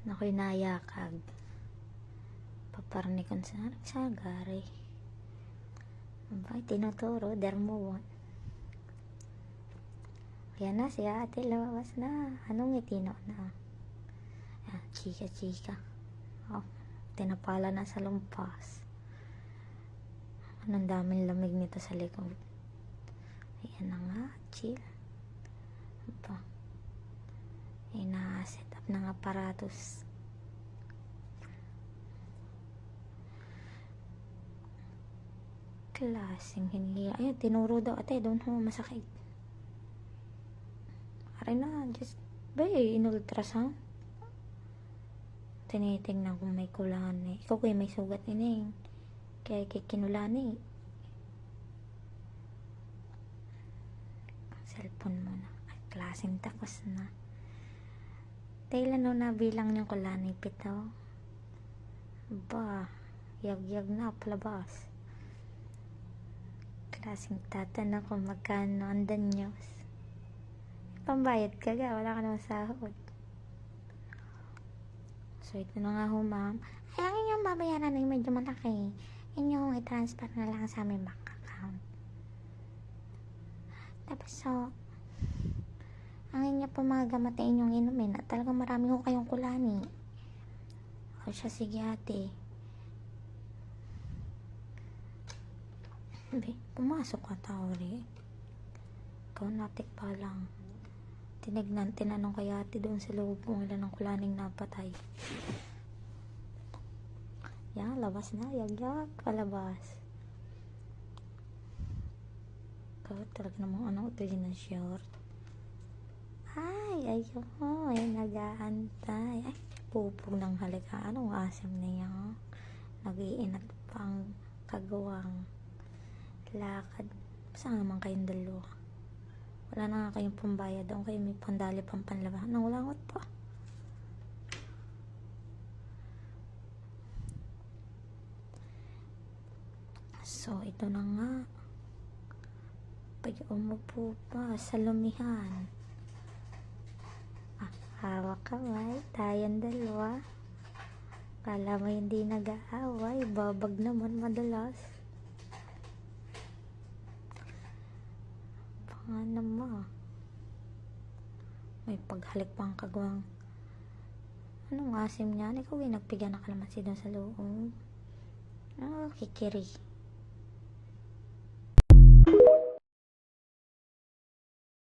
Ako'y nayakag. Paparnikon sa nagsagari. Abay, tinuturo, dermo. Yan na, si ate, lumabas na. Anong itino na? Chika. Oh, tinapala na sa lumpas. Anong daming lamig nito sa likod. Ayan na nga, chill. Aba, ina-set up ng aparatos. Klaseng hindi. Ayun, tinuro daw ate, doon ho, masakit. Aray na, just, in-ultrasound. Tinitingnan kung may kulani. Ikaw kuya, may sugat ini. Kaya kinulani. Cellphone mo na. Ay, klaseng takos na. Tailan no na bilang niyang kulani pito. Ba, yag na, palabas. Klaseng tatanong kung magkano ang danyos. Pambayad ka ga, wala ka naman sahod. So, ito na nga ho, ma'am. Ay, ang inyong babayaran ay medyo malaki. Inyong i-transfer na lang sa aming bank account. Tapos, so, ang inyo po mga gamot ay inyong inumin at talagang marami ho kayong kulani. O siya, sige ate. Pumasok ka tao rin. Ikaw natik pa lang. Tinanong kaya ate doon sa loob kung ilan ang kulaning napatay. Yan, labas na. Yag, palabas. Ikaw talaga namang utili ng short. Ay, ayun. Ay, nag-aantay. Ay, pupog ng halika. Anong asim niya? Nag-iinat pang kagawang lakad. Saan naman kayong dalawa? Wala na nga kayong pambayad. Doon kayo may pandali pang panlabahan. Nang walangot pa. So, ito na nga. Pag umupo pa sa lumihan. Hawak kamay. Tayong dalawa. Kala mo hindi nag-aaway. Babag naman madalas. Ano mo? May paghalik pang kagawang. Anong asim niyan? Ikaw ay nagpiga na kalamansi doon sa loob. Oh, kikiri.